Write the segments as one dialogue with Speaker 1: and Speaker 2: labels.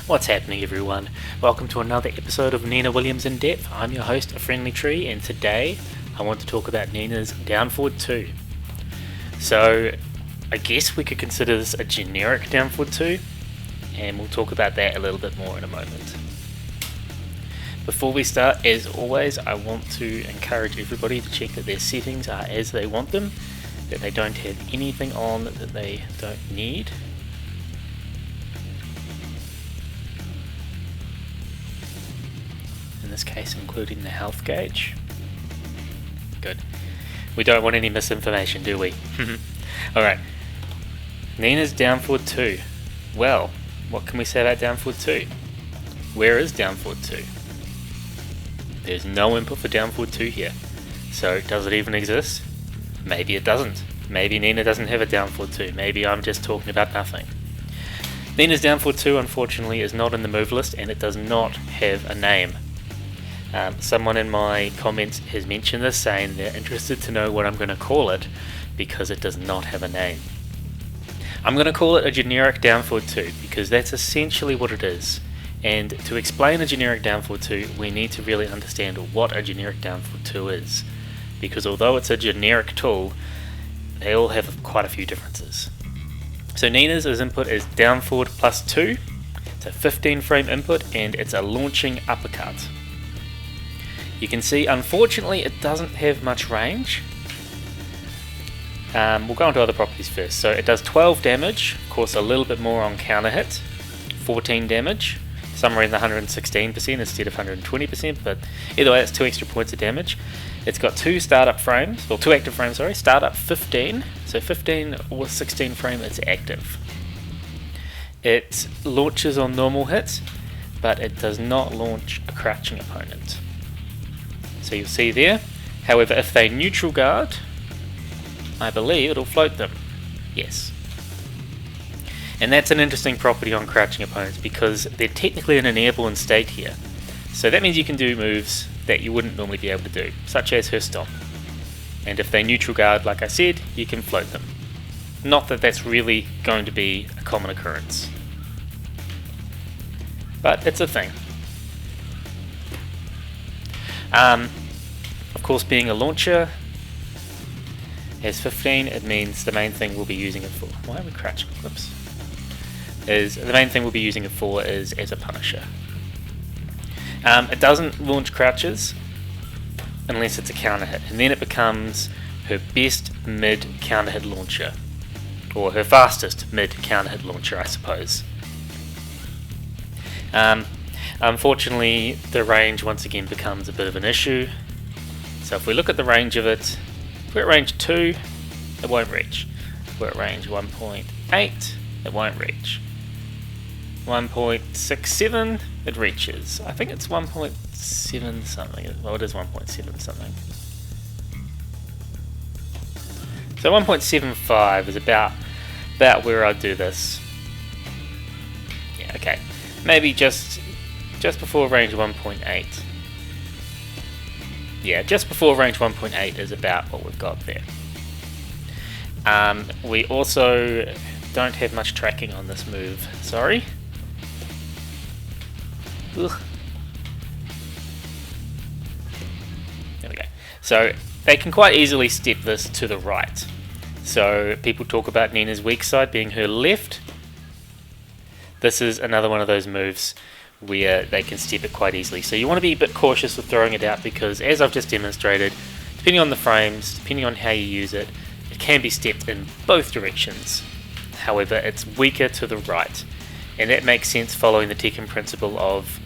Speaker 1: What's happening, everyone? Welcome to another episode of Nina Williams in Depth. I'm your host, A Friendly Tree, and today I want to talk about Nina's down forward 2. So, I guess we could consider this a generic down forward 2, and we'll talk about that a little bit more in a moment. Before we start, as always, I want to encourage everybody to check that their settings are as they want them, that they don't have anything on that they don't need. In this case, including the health gauge. Good. We don't want any misinformation, do we? Alright. Nina's down forward 2. Well, what can we say about down forward 2? Where is down forward 2? There's no input for down forward 2 here. So, does it even exist? Maybe it doesn't. Maybe Nina doesn't have a down forward 2. Maybe I'm just talking about nothing. Nina's down forward 2, unfortunately, is not in the move list, and it does not have a name. Someone in my comments has mentioned this, saying they're interested to know what I'm going to call it because it does not have a name. I'm going to call it a generic down forward 2 because that's essentially what it is. And to explain a generic down forward 2, we need to really understand what a generic down forward 2 is. Because although it's a generic tool, they all have quite a few differences. So Nina's input is down forward plus 2. It's a 15 frame input and it's a launching uppercut. You can see, unfortunately, it doesn't have much range. We'll go on to other properties first. So it does 12 damage, of course a little bit more on counter hit, 14 damage, somewhere in the 116% instead of 120%, but either way, that's 2 extra points of damage. It's got 2 startup frames, or 2 active frames, sorry, startup 15, so 15 or 16 frame it's active. It launches on normal hits, but it does not launch a crouching opponent. So you'll see there, however, if they neutral guard, I believe it'll float them. Yes. And that's an interesting property on crouching opponents because they're technically in an airborne state here. So that means you can do moves that you wouldn't normally be able to do, such as her stomp. And if they neutral guard, like I said, you can float them. Not that that's really going to be a common occurrence. But it's a thing. Of course, being a launcher, as 15, it means the main thing we'll be using it for. Why are we crouching? Whoops. The main thing we'll be using it for is as a punisher. It doesn't launch crouches unless it's a counter hit, and then it becomes her best mid counter hit launcher, or her fastest mid counter hit launcher, I suppose. Unfortunately, the range once again becomes a bit of an issue. So if we look at the range of it, if we're at range 2, it won't reach. If we're at range 1.8, it won't reach. 1.67, it reaches. I think it's 1.7 something. Well, it is 1.7 something. So 1.75 is about where I'd do this. Yeah, okay. Maybe just before range 1.8. Yeah, just before range 1.8 is about what we've got there. We also don't have much tracking on this move. Sorry. Ugh. There we go. So they can quite easily step this to the right. So people talk about Nina's weak side being her left. This is another one of those moves where they can step it quite easily. So you want to be a bit cautious with throwing it out because, as I've just demonstrated, depending on the frames, depending on how you use it, it can be stepped in both directions. However, it's weaker to the right, and that makes sense following the Tekken principle of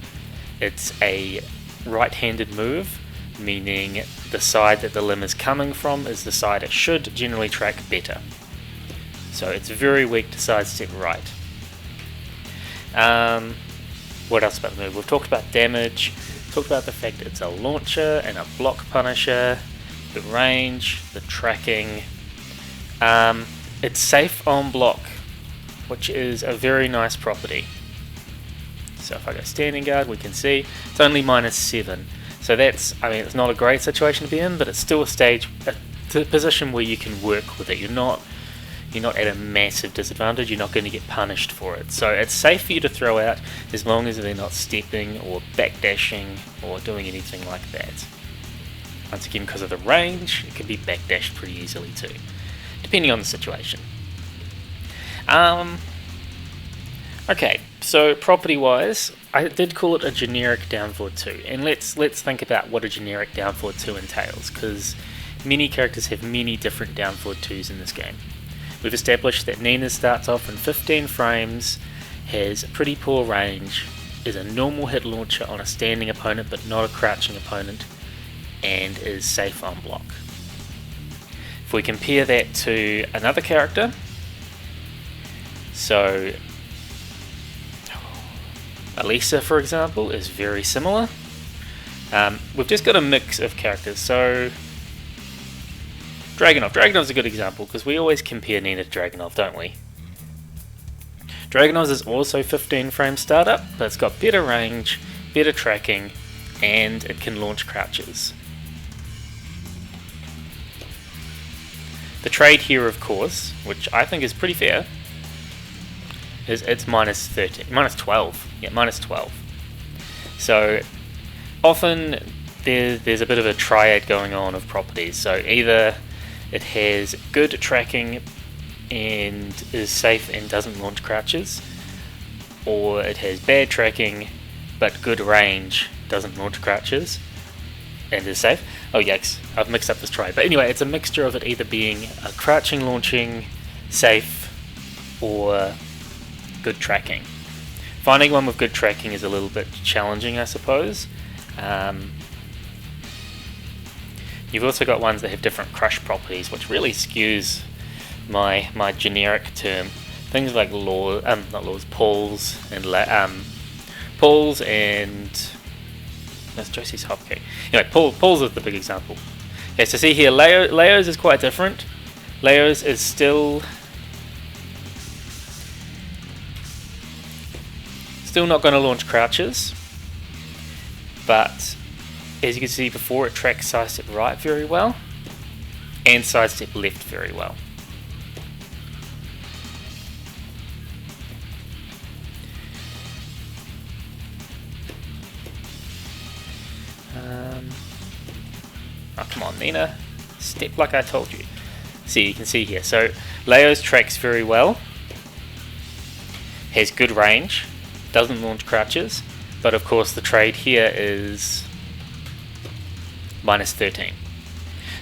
Speaker 1: it's a right-handed move, meaning the side that the limb is coming from is the side it should generally track better. So it's very weak to sidestep right. What else about the move? We've talked about damage, talked about the fact it's a launcher and a block punisher, the range, the tracking. It's safe on block, which is a very nice property. So if I go standing guard, we can see it's only -7. So that's, I mean, it's not a great situation to be in, but it's still a position where you can work with it. You're not you're not at a massive disadvantage, you're not going to get punished for it. So it's safe for you to throw out as long as they're not stepping or backdashing or doing anything like that. Once again, because of the range, it can be backdashed pretty easily too, depending on the situation. Okay, so property-wise, I did call it a generic down forward 2, and let's think about what a generic down forward 2 entails, because many characters have many different down forward 2s in this game. We've established that Nina starts off in 15 frames, has pretty poor range, is a normal hit launcher on a standing opponent but not a crouching opponent, and is safe on block. If we compare that to another character, so Elisa, for example, is very similar. We've just got a mix of characters. So Dragonov's a good example because we always compare Nina to Dragonov, don't we? Dragonov's is also 15 frame startup, but it's got better range, better tracking, and it can launch crouches. The trade here, of course, which I think is pretty fair, is it's minus 12. Yeah, minus 12. So often there's a bit of a triad going on of properties. So either it has good tracking and is safe and doesn't launch crouches, or it has bad tracking but good range, doesn't launch crouches, and is safe. Oh yikes, I've mixed up this triad. But anyway, it's a mixture of it either being a crouching, launching, safe, or good tracking. Finding one with good tracking is a little bit challenging, I suppose. You've also got ones that have different crush properties, which really skews my generic term. Things like pulls and that's Josie's hopcake. Anyway, pulls is the big example. Okay, so see here, Leo's is quite different. Leo's is still not going to launch crouches, but as you can see before, it tracks sidestep right very well and sidestep left very well. Oh, come on, Nina. Step like I told you. See, you can see here. So, Leo's tracks very well. Has good range. Doesn't launch crouches. But of course, the trade here is minus 13.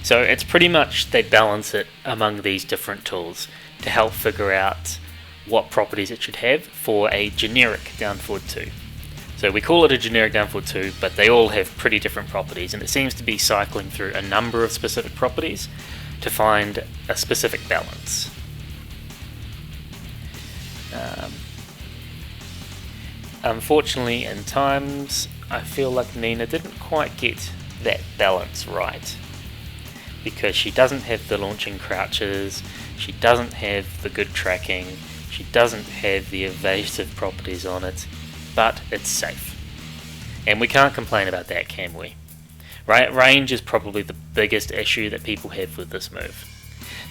Speaker 1: So, it's pretty much they balance it among these different tools to help figure out what properties it should have for a generic down forward 2. So we call it a generic down forward 2, but they all have pretty different properties, and it seems to be cycling through a number of specific properties to find a specific balance. Unfortunately, in times, I feel like Nina didn't quite get that balance right, because she doesn't have the launching crouches, she doesn't have the good tracking, she doesn't have the evasive properties on it, but it's safe. And we can't complain about that, can we? Right? Range is probably the biggest issue that people have with this move.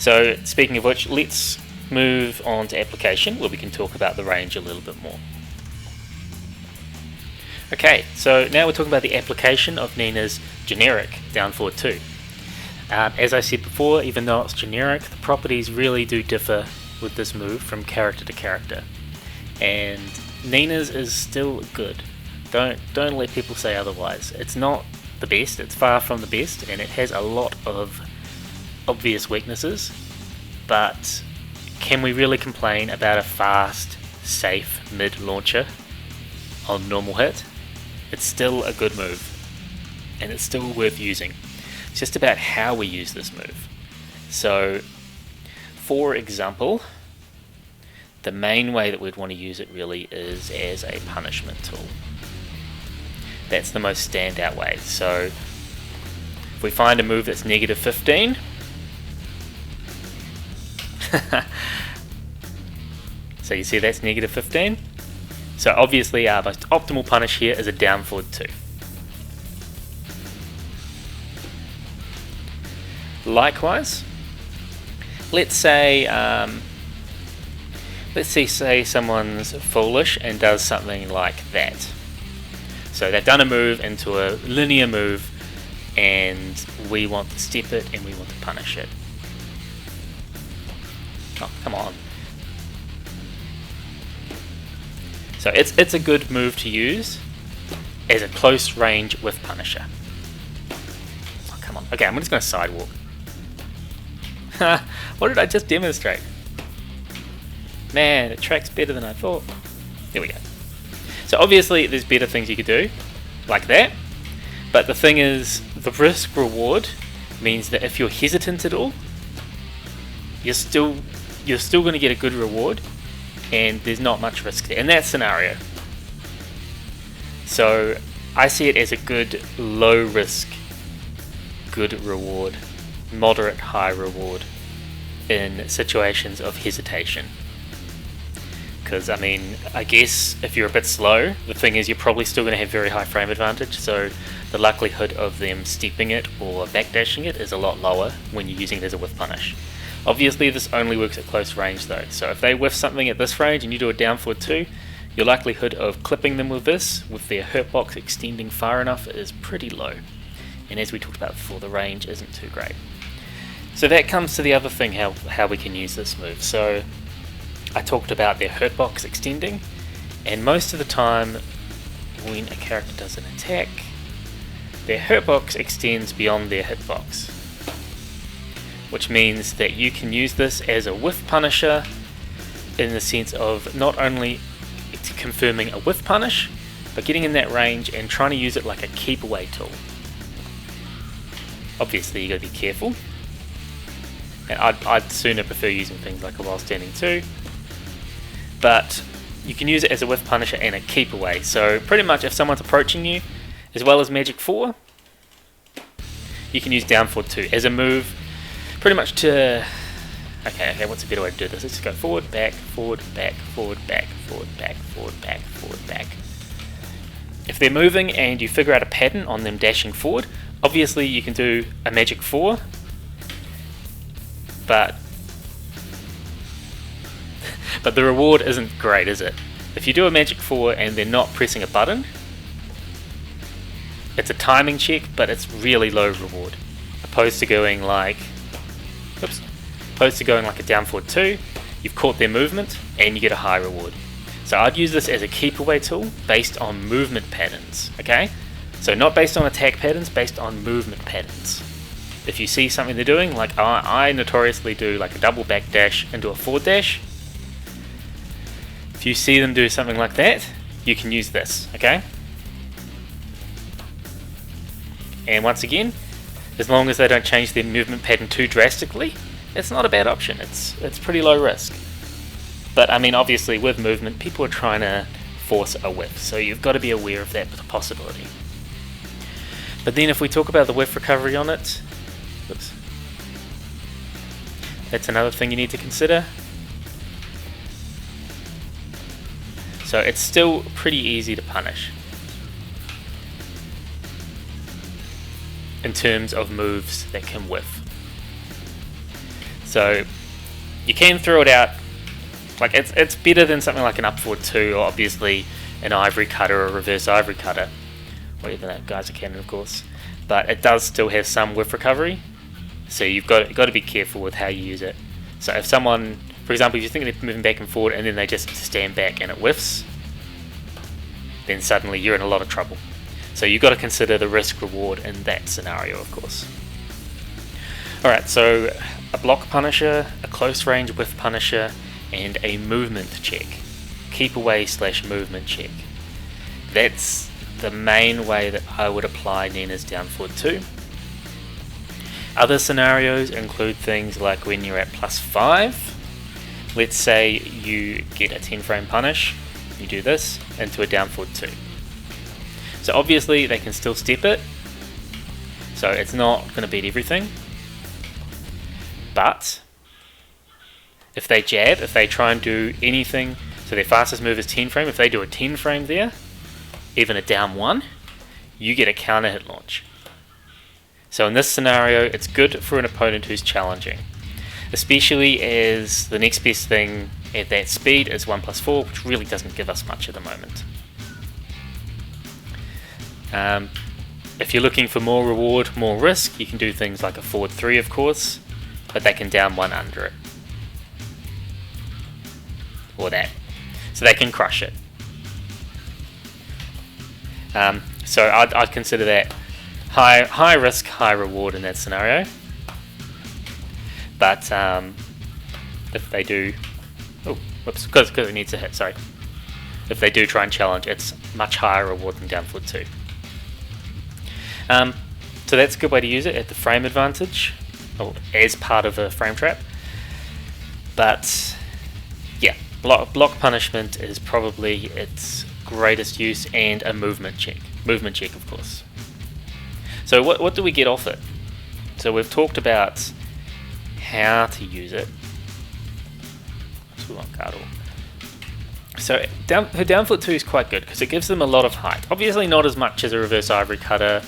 Speaker 1: So, speaking of which, let's move on to application, where we can talk about the range a little bit more. Okay, so now we're talking about the application of Nina's generic down forward 2. As I said before, even though it's generic, the properties really do differ with this move from character to character. And Nina's is still good. Don't let people say otherwise. It's not the best, it's far from the best, and it has a lot of obvious weaknesses, but can we really complain about a fast, safe mid launcher on normal hit? It's still a good move, and it's still worth using. It's just about how we use this move. So, for example, the main way that we'd want to use it really is as a punishment tool. That's the most standout way. So if we find a move that's negative 15, so you see that's negative 15. So obviously our most optimal punish here is a down forward 2. Likewise, let's say let's say someone's foolish and does something like that. So they've done a move into a linear move, and we want to step it and we want to punish it. Oh, come on. So it's a good move to use as a close range with Punisher. Oh, come on. Okay, I'm just going to sidewalk. What did I just demonstrate? Man, it tracks better than I thought. There we go. So obviously there's better things you could do, like that. But the thing is, the risk reward means that if you're hesitant at all, you're still going to get a good reward, and there's not much risk there in that scenario. So I see it as a good low risk, good reward, moderate high reward in situations of hesitation. Because I mean, I guess if you're a bit slow, the thing is you're probably still going to have very high frame advantage, so the likelihood of them stepping it or backdashing it is a lot lower when you're using it as a whiff punish. Obviously this only works at close range though, so if they whiff something at this range and you do a down forward 2, your likelihood of clipping them with this, with their hurt box extending far enough, is pretty low. And as we talked about before, the range isn't too great. So that comes to the other thing, how we can use this move. So I talked about their hurt box extending, and most of the time when a character does an attack, their hurt box extends beyond their hitbox, which means that you can use this as a whiff punisher in the sense of not only confirming a whiff punish, but getting in that range and trying to use it like a keep away tool. Obviously you got to be careful, and I'd sooner prefer using things like a while standing 2, but you can use it as a whiff punisher and a keep away. So pretty much if someone's approaching you, as well as magic 4, you can use down forward 2 as a move pretty much to... Okay, what's a better way to do this? Let's just go forward, back, forward, back, forward, back, forward, back, forward, back, forward, back. If they're moving and you figure out a pattern on them dashing forward, obviously you can do a magic 4, but the reward isn't great, is it? If you do a magic 4 and they're not pressing a button, it's a timing check, but it's really low reward. Opposed to going like a down forward 2, you've caught their movement and you get a high reward. So I'd use this as a keep away tool based on movement patterns, okay? So not based on attack patterns, based on movement patterns. If you see something they're doing, like I notoriously do like a double back dash into a forward dash, if you see them do something like that, you can use this, okay? And once again, as long as they don't change their movement pattern too drastically, it's not a bad option. It's pretty low risk. But I mean, obviously with movement, people are trying to force a whiff, so you've got to be aware of that possibility. But then if we talk about the whiff recovery on it, oops, that's another thing you need to consider. So it's still pretty easy to punish in terms of moves that can whiff. So you can throw it out, like it's better than something like an up forward 2, or obviously an ivory cutter or a reverse ivory cutter, whatever that guy's a cannon of course, but it does still have some whiff recovery, so you've got to be careful with how you use it. So if someone, for example, if you think they're moving back and forward and then they just stand back and it whiffs, then suddenly you're in a lot of trouble. So you've got to consider the risk reward in that scenario, of course. Alright, so a block punisher, a close range whiff punisher, and a movement check. Keep away / movement check. That's the main way that I would apply Nina's down forward 2. Other scenarios include things like when you're at +5. Let's say you get a 10 frame punish, you do this into a down forward 2. So obviously they can still step it, so it's not going to beat everything. But if they jab, if they try and do anything, so their fastest move is 10 frame, if they do a 10 frame there, even a down 1, you get a counter hit launch. So in this scenario, it's good for an opponent who's challenging, especially as the next best thing And that speed is 1+4, which really doesn't give us much at the moment. If you're looking for more reward, more risk, you can do things like a forward 3, of course, but they can down 1 under it. Or that. So they can crush it. So I'd consider that high risk, high reward in that scenario. But if they do... Oh, whoops, because it needs a hit, sorry. If they do try and challenge, it's much higher reward than down forward 2. So that's a good way to use it at the frame advantage, or as part of a frame trap. But yeah, block punishment is probably its greatest use, and a movement check. Movement check, of course. So what do we get off it? So we've talked about how to use it. So her down forward 2 is quite good because it gives them a lot of height. Obviously not as much as a reverse ivory cutter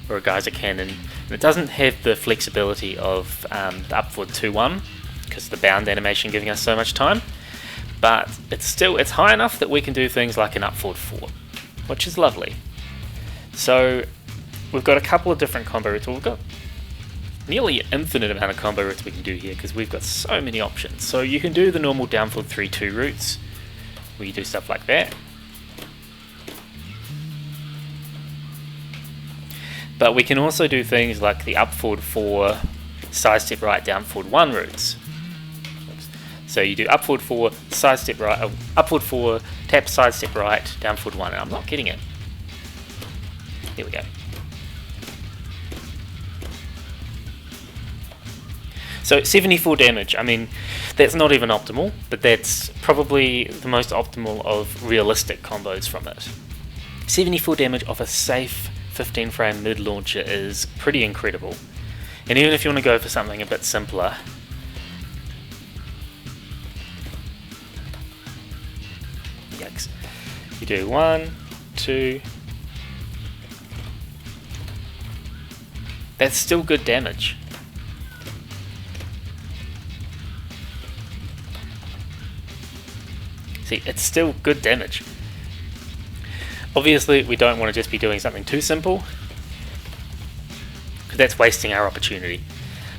Speaker 1: or a geyser cannon, and it doesn't have the flexibility of the up forward 2-1 because of the bound animation giving us so much time, but it's high enough that we can do things like an up forward 4, which is lovely. So we've got a couple of different combo routes. We've got nearly an infinite amount of combo routes we can do here because we've got so many options. So you can do the normal down forward 3-2 routes where you do stuff like that. But we can also do things like the up forward 4, side step right, down forward 1 routes. So you do up forward 4, side step right, up forward 4, tap side step right, down forward 1, and I'm not getting it. Here we go. So 74 damage, I mean, that's not even optimal, but that's probably the most optimal of realistic combos from it. 74 damage off a safe 15 frame mid launcher is pretty incredible. And even if you want to go for something a bit simpler, yikes, you do 1, 2, that's still good damage. See, it's still good damage. Obviously, we don't want to just be doing something too simple, because that's wasting our opportunity.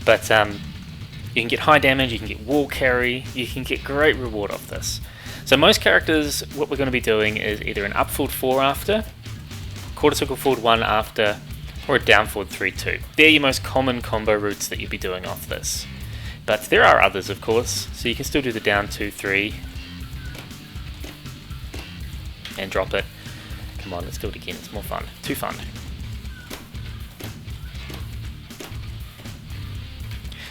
Speaker 1: But you can get high damage, you can get wall carry, you can get great reward off this. So most characters, what we're going to be doing is either an up forward 4 after, quarter circle forward 1 after, or a down forward 3-2. They're your most common combo routes that you'll be doing off this. But there are others, of course, so you can still do the down 2-3 and drop it. Come on, let's do it again, it's more fun. Too fun.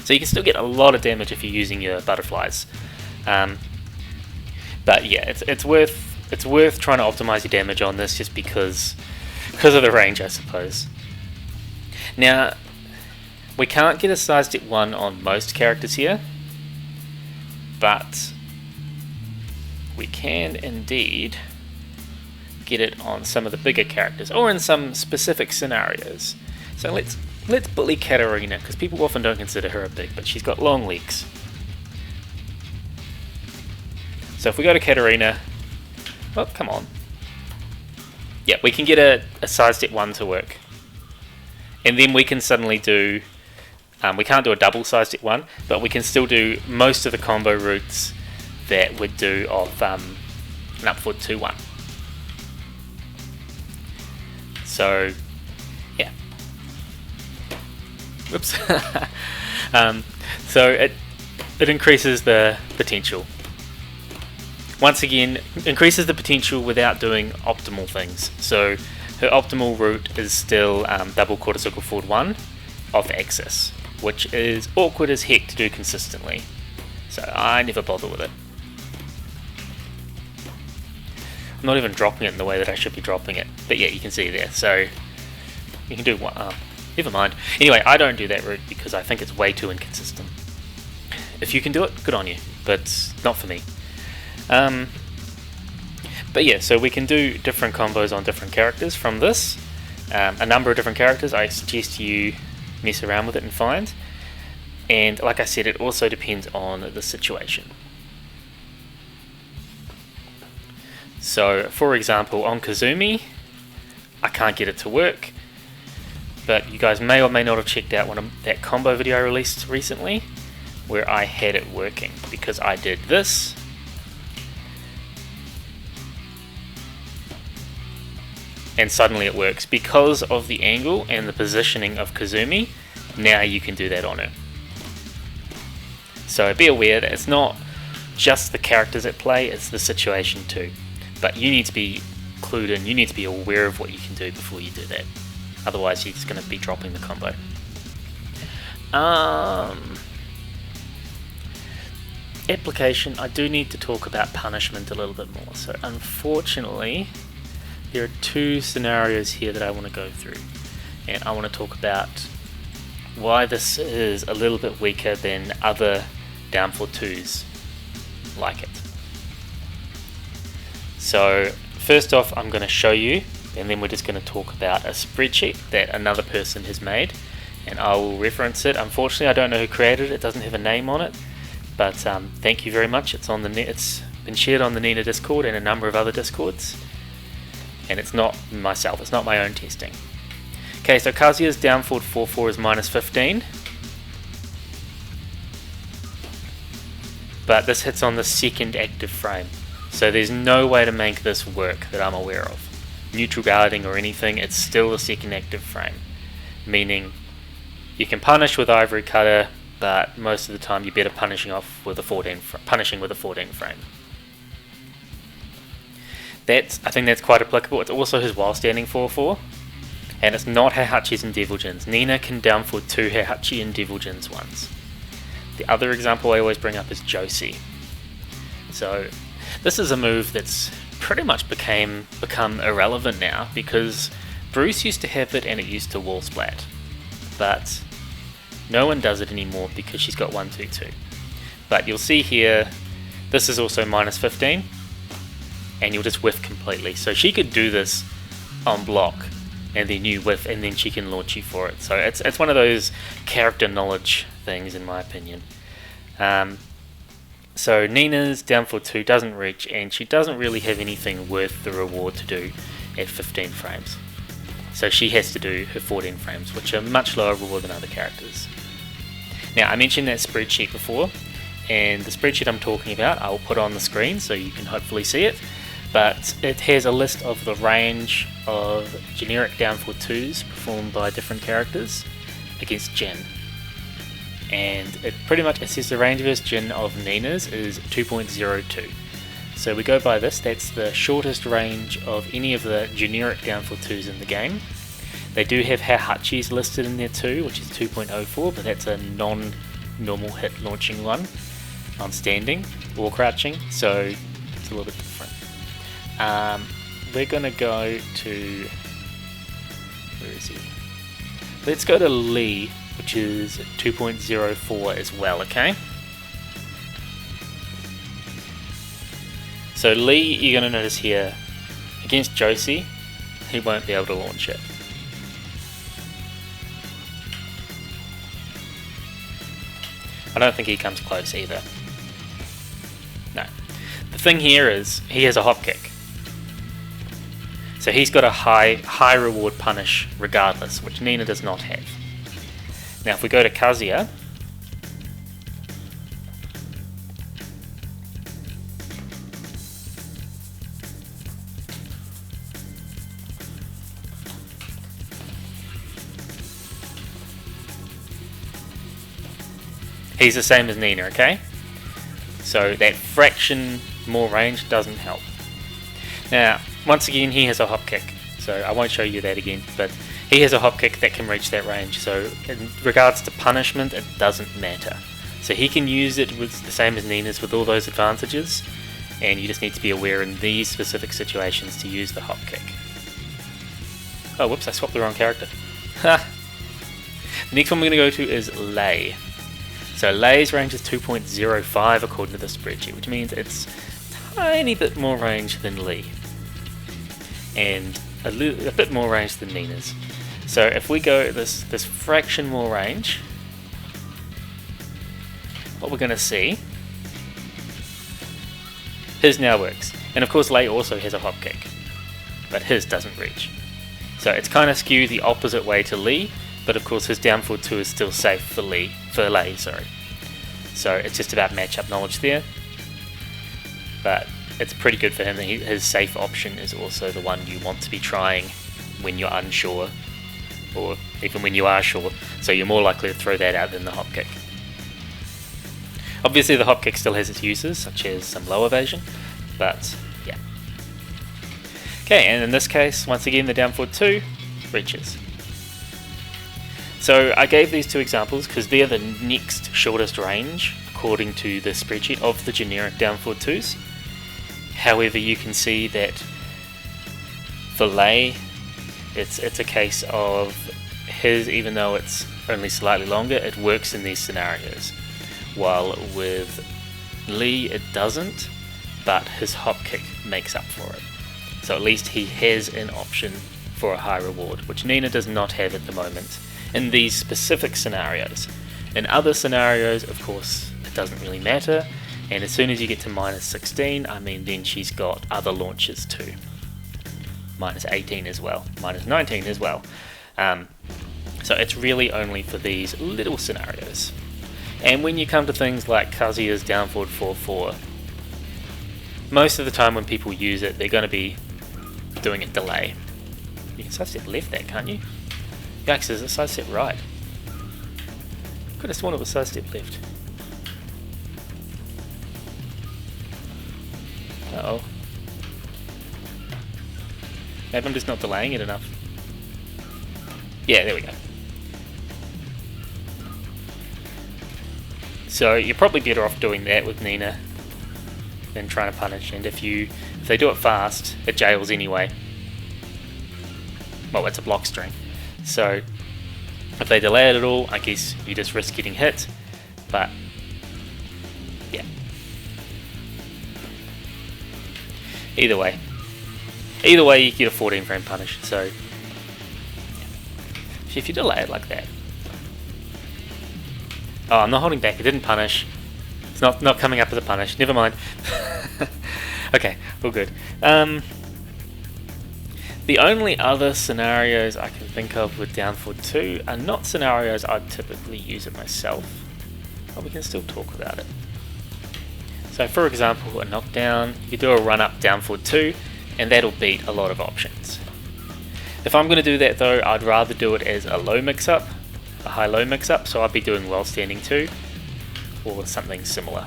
Speaker 1: So you can still get a lot of damage if you're using your butterflies. But yeah, it's worth trying to optimize your damage on this just because of the range, I suppose. Now, we can't get a side step 1 on most characters here, but we can indeed get it on some of the bigger characters, or in some specific scenarios. So let's bully Katarina, because people often don't consider her a big, but she's got long legs. So if we go to Katarina, oh, come on. Yeah, we can get a side step 1 to work. And then we can suddenly do, we can't do a double side step 1, but we can still do most of the combo routes that would do of an up forward 2-1. So, yeah. Whoops. So it increases the potential. Once again, increases the potential without doing optimal things. So her optimal route is still double quarter circle forward 1 off axis, which is awkward as heck to do consistently. So I never bother with it. I'm not even dropping it in the way that I should be dropping it, but yeah, you can see there. So you can do one. Never mind. Anyway, I don't do that route because I think it's way too inconsistent. If you can do it, good on you, but not for me. But yeah, so we can do different combos on different characters from this. A number of different characters. I suggest you mess around with it and find. And like I said, it also depends on the situation. So for example, on Kazumi, I can't get it to work, but you guys may or may not have checked out that combo video I released recently where I had it working, because I did this and suddenly it works because of the angle and the positioning of Kazumi. Now you can do that on her. So be aware that it's not just the characters at play, it's the situation too. But you need to be clued in, you need to be aware of what you can do before you do that. Otherwise you're just going to be dropping the combo. Application, I do need to talk about punishment a little bit more. So unfortunately, there are two scenarios here that I want to go through. And I want to talk about why this is a little bit weaker than other downfall 2s like it. So first off, I'm going to show you, and then we're just going to talk about a spreadsheet that another person has made, and I will reference it. Unfortunately, I don't know who created it, it doesn't have a name on it, but thank you very much. It's on the net. It's been shared on the Nina Discord and a number of other Discords, and it's not myself, it's not my own testing. Okay, so Kazuya's downfall 4-4 is minus 15, but this hits on the second active frame, so there's no way to make this work that I'm aware of. Neutral guarding or anything, it's still the second active frame, meaning you can punish with Ivory Cutter, but most of the time you're better punishing with a 14 frame. I think that's quite applicable. It's also his while standing 4-4, and it's not Heihachi's and Devil Jin's. Nina can downfall 2 Heihachi and Devil Jin's once. The other example I always bring up is Josie. So this is a move that's pretty much become irrelevant now, because Bruce used to have it and it used to wall splat, but no one does it anymore because she's got 1-2-2. But you'll see here, this is also minus 15, and you'll just whiff completely. So she could do this on block, and then you whiff, and then she can launch you for it. So it's one of those character knowledge things, in my opinion. So Nina's downfall 2 doesn't reach, and she doesn't really have anything worth the reward to do at 15 frames. So she has to do her 14 frames, which are much lower reward than other characters. Now, I mentioned that spreadsheet before, and the spreadsheet I'm talking about I will put on the screen so you can hopefully see it, but it has a list of the range of generic downfall 2s performed by different characters against Jin. And it pretty much, it says the range versus Jin of Nina's is 2.02. So we go by this, that's the shortest range of any of the generic downfall 2s in the game. They do have Heihachi's listed in there too, which is 2.04, but that's a non-normal hit launching one on standing or crouching, so it's a little bit different. We're gonna go to, where is he? Let's go to Lee, which is 2.04 as well, okay? So Lee, you're going to notice here, against Josie, he won't be able to launch it. I don't think he comes close either. No. The thing here is, he has a hop kick. So he's got a high reward punish regardless, which Nina does not have. Now if we go to Kazuya, he's the same as Nina, okay? So that fraction more range doesn't help. Now, once again, he has a hop kick, so I won't show you that again, but he has a hop kick that can reach that range, so in regards to punishment, it doesn't matter. So he can use it with the same as Nina's with all those advantages, and you just need to be aware in these specific situations to use the hop kick. Oh, whoops, I swapped the wrong character. The next one we're going to go to is Lei. So Lei's range is 2.05 according to the spreadsheet, which means it's a tiny bit more range than Lee, and a bit more range than Nina's. So if we go this fraction more range, what we're going to see, his now works. And of course Lei also has a hop kick, but his doesn't reach. So it's kind of skewed the opposite way to Lee, but of course his down forward 2 is still safe for Lei. So it's just about matchup knowledge there. But it's pretty good for him that his safe option is also the one you want to be trying when you're unsure, or even when you are sure, so you're more likely to throw that out than the hop kick. Obviously the hop kick still has its uses, such as some low evasion, but yeah. Okay, and in this case, once again the down forward 2 reaches. So I gave these two examples because they're the next shortest range, according to the spreadsheet, of the generic down forward 2s. However, you can see that for Lei, it's a case of his, even though it's only slightly longer, it works in these scenarios. While with Lee it doesn't, but his hop kick makes up for it. So at least he has an option for a high reward, which Nina does not have at the moment in these specific scenarios. In other scenarios, of course, it doesn't really matter, and as soon as you get to minus 16, I mean, then she's got other launches too. Minus 18 as well, minus 19 as well. So it's really only for these little scenarios. And when you come to things like Kazuya's down forward 4-4, most of the time when people use it, they're going to be doing a delay. You can sidestep left that, can't you? Yikes, is it sidestep right? Could have sworn it was sidestep left. Uh-oh. Maybe I'm just not delaying it enough. Yeah, there we go. So you're probably better off doing that with Nina than trying to punish, and if they do it fast, it jails anyway. Well, it's a block string. So if they delay it at all, I guess you just risk getting hit, but yeah. Either way you get a 14 frame punish, so yeah. If you delay it like that. Oh, I'm not holding back, it didn't punish. It's not coming up as a punish, never mind. Okay, all good. The only other scenarios I can think of with down forward 2 are not scenarios I'd typically use it myself, but we can still talk about it. So for example, a knockdown, you do a run up down forward 2, and that'll beat a lot of options. If I'm going to do that though, I'd rather do it as a low mix up, a high low mix up, so I'd be doing well standing 2, or something similar.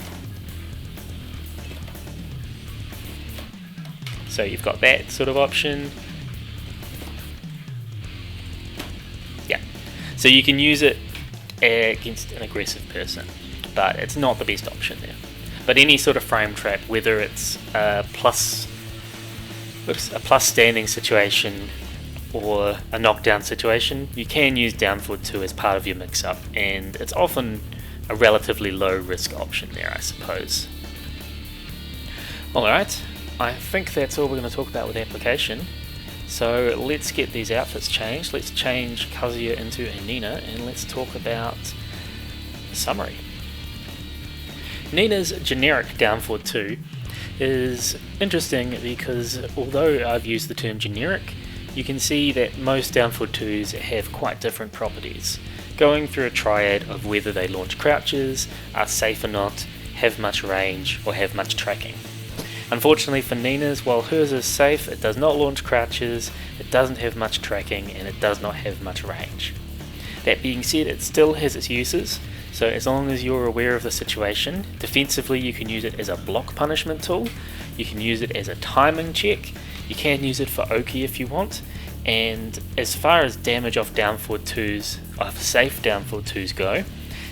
Speaker 1: So you've got that sort of option. Yeah, so you can use it against an aggressive person, but it's not the best option there. But any sort of frame trap, whether it's a plus standing situation or a knockdown situation, you can use down forward 2 as part of your mix up, and it's often a relatively low risk option there, I suppose. Alright, I think that's all we're going to talk about with application. So let's get these outfits changed. Let's change Kazuya into a Nina, and let's talk about the summary. Nina's generic down forward 2 is interesting because although I've used the term generic, you can see that most down forward 2s have quite different properties, going through a triad of whether they launch crouches, are safe or not, have much range, or have much tracking. Unfortunately for Nina's, while hers is safe, it does not launch crouches, it doesn't have much tracking, and it does not have much range. That being said, it still has its uses, so as long as you're aware of the situation, defensively you can use it as a block punishment tool, you can use it as a timing check, you can use it for Oki if you want, and as far as damage off down forward 2s, of safe down forward 2s go,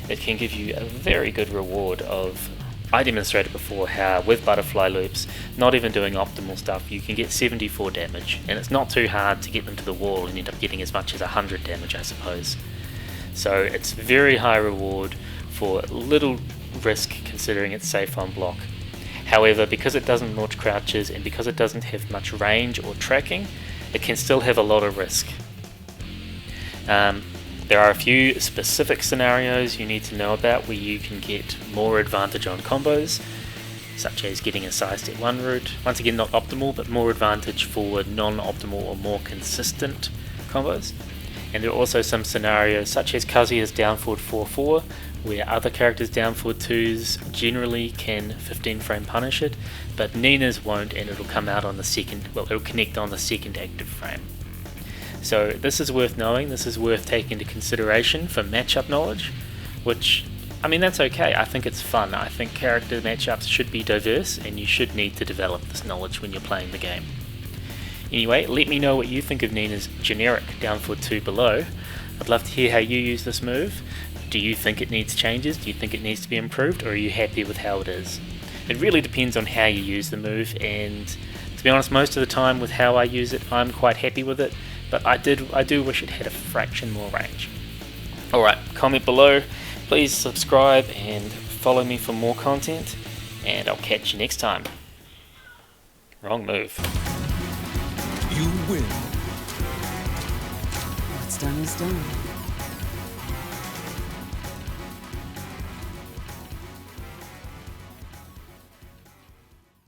Speaker 1: it can give you a very good reward of, I demonstrated before how with butterfly loops, not even doing optimal stuff, you can get 74 damage, and it's not too hard to get them to the wall and end up getting as much as 100 damage, I suppose. So it's very high reward for little risk considering it's safe on block. However, because it doesn't launch crouches and because it doesn't have much range or tracking, it can still have a lot of risk. There are a few specific scenarios you need to know about where you can get more advantage on combos. such as getting a side step 1 route. Once again, not optimal, but more advantage for non-optimal or more consistent combos. And there are also some scenarios such as Kazuya's down forward 4-4, where other characters' down forward 2s generally can 15 frame punish it, but Nina's won't, and it'll come out on the second, well, it'll connect on the second active frame. So this is worth knowing, this is worth taking into consideration for matchup knowledge, which, I mean, that's okay. I think it's fun. I think character matchups should be diverse, and you should need to develop this knowledge when you're playing the game. Anyway, let me know what you think of Nina's generic down forward 2 below. I'd love to hear how you use this move. Do you think it needs changes? Do you think it needs to be improved, or are you happy with how it is? It really depends on how you use the move, and to be honest, most of the time with how I use it, I'm quite happy with it, but I do wish it had a fraction more range. Alright, comment below, please subscribe and follow me for more content, and I'll catch you next time. Wrong move.
Speaker 2: You win.
Speaker 3: What's done is done.